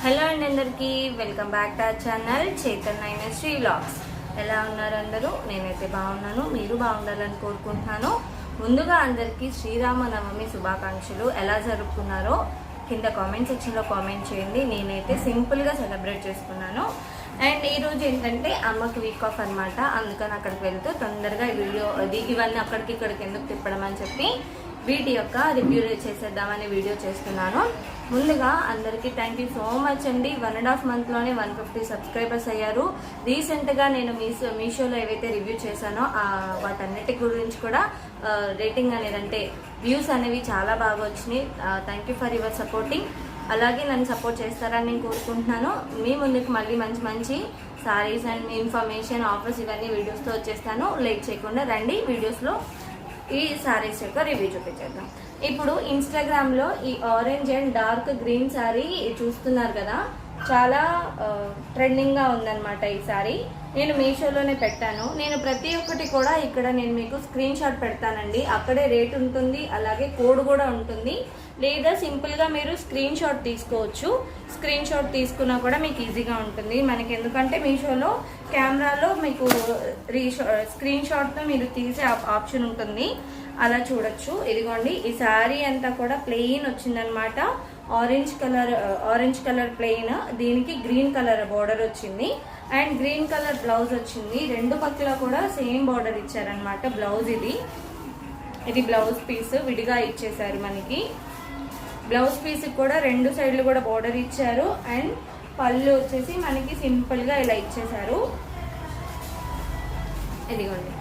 Hello అండి, అందరికీ welcome back to our channel Chaitanya Sri vlogs. ఎలా ఉన్నారు అందరూ? నేనైతే బాగున్నాను, మీరు బాగుండాలని కోరుకుంటున్నాను. ముందుగా అందరికీ శ్రీరామనవమి శుభాకాంక్షలు. ఎలా జరుపుకున్నారో కింద కామెంట్ సెక్షన్లో కామెంట్ చేయండి. నేనైతే సింపుల్గా సెలబ్రేట్ చేసుకున్నాను. అండ్ ఈరోజు ఏంటంటే అమ్మకి వీక్ ఆఫ్ అనమాట. అందుకని అక్కడికి వెళ్తూ తొందరగా ఇవన్నీ అక్కడికి ఇక్కడికి ఎందుకు తిప్పడం అని చెప్పి వీటి యొక్క రివ్యూ చేసేద్దామని వీడియో చేస్తున్నాను. ముందుగా అందరికీ థ్యాంక్ యూ సో మచ్ అండి. 1.5 monthలోనే 150 సబ్స్క్రైబర్స్ అయ్యారు. రీసెంట్గా నేను మీషోలో ఏవైతే రివ్యూ చేశానో వాటన్నిటి గురించి కూడా రేటింగ్ అనేది అంటే వ్యూస్ అనేవి చాలా బాగా వచ్చినాయి. Thank you for your supporting. అలాగే నన్ను సపోర్ట్ చేస్తారని నేను కోరుకుంటున్నాను. మీ ముందుకు మళ్ళీ మంచి మంచి సారీస్ అండ్ ఇన్ఫర్మేషన్ ఆఫర్స్ ఇవన్నీ వీడియోస్తో వచ్చేస్తాను. లేట్ చేయకుండా రండి, వీడియోస్లో ఈ సారీస్ యొక్క రివ్యూ చూపించేద్దాం. ఇప్పుడు ఇన్స్టాగ్రామ్లో ఈ orange and dark green sorry చూస్తున్నారు కదా, చాలా ట్రెండింగ్గా ఉందన్నమాట. ఈ సారీ నేను మీషోలోనే పెట్టాను. నేను ప్రతి ఒక్కటి కూడా ఇక్కడ నేను మీకు స్క్రీన్ షాట్ పెడతానండి. అక్కడే రేట్ ఉంటుంది, అలాగే కోడ్ కూడా ఉంటుంది. లేదా సింపుల్గా మీరు స్క్రీన్ షాట్ తీసుకోవచ్చు. స్క్రీన్ షాట్ తీసుకున్నా కూడా మీకు ఈజీగా ఉంటుంది మనకి. ఎందుకంటే మీషోలో కెమెరాలో మీకు స్క్రీన్ షాట్తో మీరు తీసే ఆప్షన్ ఉంటుంది, అలా చూడొచ్చు. ఇదిగోండి, ఈ శారీ అంతా కూడా ప్లెయిన్ వచ్చిందనమాట. ఆరెంజ్ కలర్ ప్లెయిన్, దీనికి గ్రీన్ కలర్ బార్డర్ వచ్చింది అండ్ గ్రీన్ కలర్ బ్లౌజ్ వచ్చింది. రెండు పక్కల కూడా సేమ్ బార్డర్ ఇచ్చారనమాట. బ్లౌజ్ ఇది బ్లౌజ్ పీస్ విడిగా ఇచ్చేసారు మనకి. బ్లౌజ్ పీస్ కూడా రెండు సైడ్లు కూడా బార్డర్ ఇచ్చారు అండ్ పళ్ళు వచ్చేసి మనకి సింపుల్గా ఇలా ఇచ్చేసారు. ఇదిగోండి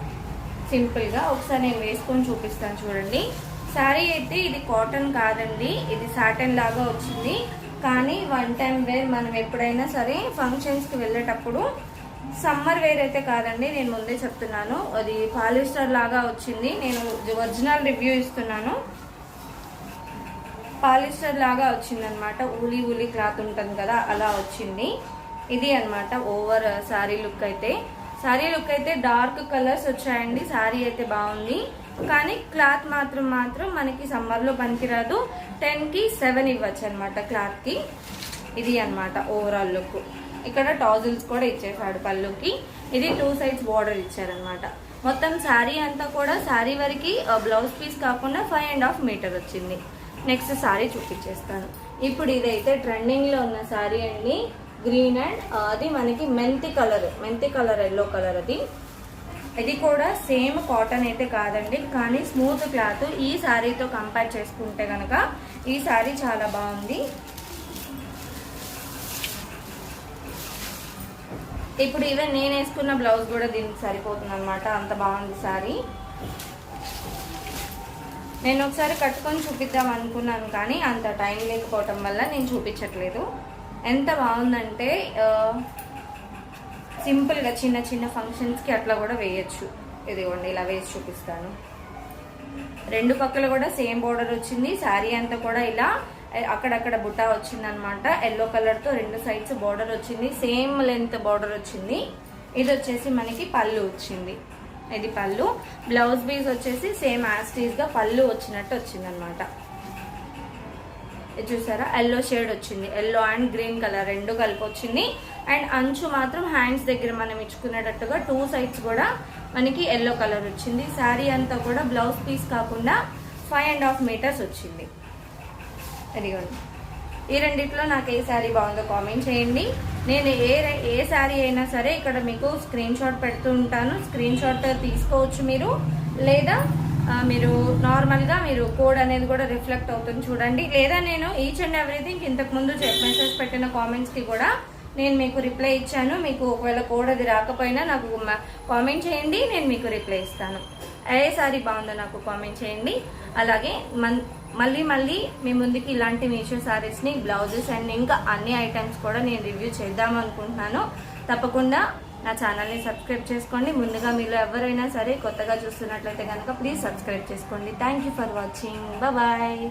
సింపుల్గా. ఒకసారి నేను వేసుకొని చూపిస్తాను చూడండి. శారీ అయితే ఇది కాటన్ కాదండి, ఇది సాటన్ లాగా వచ్చింది. కానీ వన్ టైం వేర్ మనం ఎప్పుడైనా సరే ఫంక్షన్స్కి వెళ్ళేటప్పుడు, సమ్మర్ వేర్ అయితే కాదండి, నేను ముందే చెప్తున్నాను. అది పాలిస్టర్ లాగా వచ్చింది. నేను ఒరిజినల్ రివ్యూ ఇస్తున్నాను. పాలిస్టర్ లాగా వచ్చింది అనమాట. ఊలీ క్లాత్ ఉంటుంది కదా, అలా వచ్చింది. ఇది అనమాట ఓవర్ శారీ లుక్ అయితే. శారీ లుక్ అయితే డార్క్ కలర్స్ వచ్చాయండి. శారీ అయితే బాగుంది, కానీ క్లాత్ మాత్రం మనకి సమ్మర్లో పనికిరాదు. 10కి 7 ఇవ్వచ్చు అనమాట క్లాత్కి. ఇది అనమాట ఓవరాల్ లుక్. ఇక్కడ టాజిల్స్ కూడా ఇచ్చేసాడు పళ్ళుకి. ఇది 2 sides బార్డర్ ఇచ్చారనమాట. మొత్తం శారీ అంతా కూడా శారీ వరకు బ్లౌజ్ పీస్ కాకుండా 5.5 మీటర్ వచ్చింది. నెక్స్ట్ శారీ చూపించేస్తాను. ఇప్పుడు ఇదైతే ట్రెండింగ్లో ఉన్న శారీ అండి, గ్రీన్ అండ్ అది మనకి మెంతి కలర్ ఎల్లో కలర్. ఇది కూడా సేమ్ కాటన్ అయితే కాదండి, కానీ స్మూత్ క్లాత్. ఈ శారీతో కంపేర్ చేసుకుంటే కనుక ఈ శారీ చాలా బాగుంది. ఇప్పుడు ఈవెన్ నేను వేసుకున్న బ్లౌజ్ కూడా దీనికి సరిపోతుంది అనమాట, అంత బాగుంది శారీ. నేను ఒకసారి కట్టుకొని చూపిద్దాం అనుకున్నాను, కానీ అంత టైం లేకపోవటం వల్ల నేను చూపించట్లేదు. ఎంత బాగుందంటే సింపుల్గా చిన్న ఫంక్షన్స్కి అట్లా కూడా వేయచ్చు. ఇదిగోండి, ఇలా వేసి చూపిస్తాను. రెండు పక్కల కూడా సేమ్ బోర్డర్ వచ్చింది. శారీ అంతా కూడా ఇలా అక్కడక్కడ బుట్టా వచ్చింది అనమాట. ఎల్లో కలర్తో 2 sides బోర్డర్ వచ్చింది. సేమ్ లెంత్ బోర్డర్ వచ్చింది. ఇది వచ్చేసి మనకి పళ్ళు వచ్చింది. ఇది పళ్ళు. బ్లౌజ్ పీస్ వచ్చేసి సేమ్ యాస్టీస్గా పళ్ళు వచ్చినట్టు వచ్చింది అనమాట. ఇది చూసారా, ఎల్లో షేడ్ వచ్చింది. ఎల్లో అండ్ గ్రీన్ కలర్ రెండు కలిపి వచ్చింది. అండ్ అంచు మాత్రం హ్యాండ్స్ దగ్గర మనం ఇచ్చుకునేటట్టుగా 2 sides కూడా మనకి ఎల్లో కలర్ వచ్చింది. శారీ అంతా కూడా బ్లౌజ్ పీస్ కాకుండా 5.5 మీటర్స్ వచ్చింది. ఇదిగోండి, ఈ రెండిట్లో నాకు ఏ శారీ బాగుందో కామెంట్ చేయండి. నేను ఏ శారీ అయినా సరే ఇక్కడ మీకు స్క్రీన్ షాట్ పెడుతూ ఉంటాను. స్క్రీన్ షాట్ తీసుకోవచ్చు మీరు, లేదా మీరు నార్మల్గా మీరు కోడ్ అనేది కూడా రిఫ్లెక్ట్ అవుతుంది చూడండి. లేదా నేను ఈచ్ అండ్ ఎవ్రీథింగ్ ఇంతకుముందు మెసేజ్ పెట్టిన కామెంట్స్కి కూడా నేను మీకు రిప్లై ఇచ్చాను. మీకు ఒకవేళ కోడ్ అది రాకపోయినా నాకు కామెంట్ చేయండి, నేను మీకు రిప్లై ఇస్తాను. ఏ సారీ బాగుందో నాకు కామెంట్ చేయండి. అలాగే మళ్ళీ మీ ముందుకి ఇలాంటి మీషో సారీస్ని, బ్లౌజెస్ అండ్ ఇంకా అన్ని ఐటమ్స్ కూడా నేను రివ్యూ చేద్దాం అనుకుంటున్నాను. తప్పకుండా నా ఛానల్ని సబ్స్క్రైబ్ చేసుకోండి. ముందుగా మీలో ఎవరైనా సరే కొత్తగా చూస్తున్నట్లయితే కనుక ప్లీజ్ సబ్స్క్రైబ్ చేసుకోండి. Thank you for watching. Bye.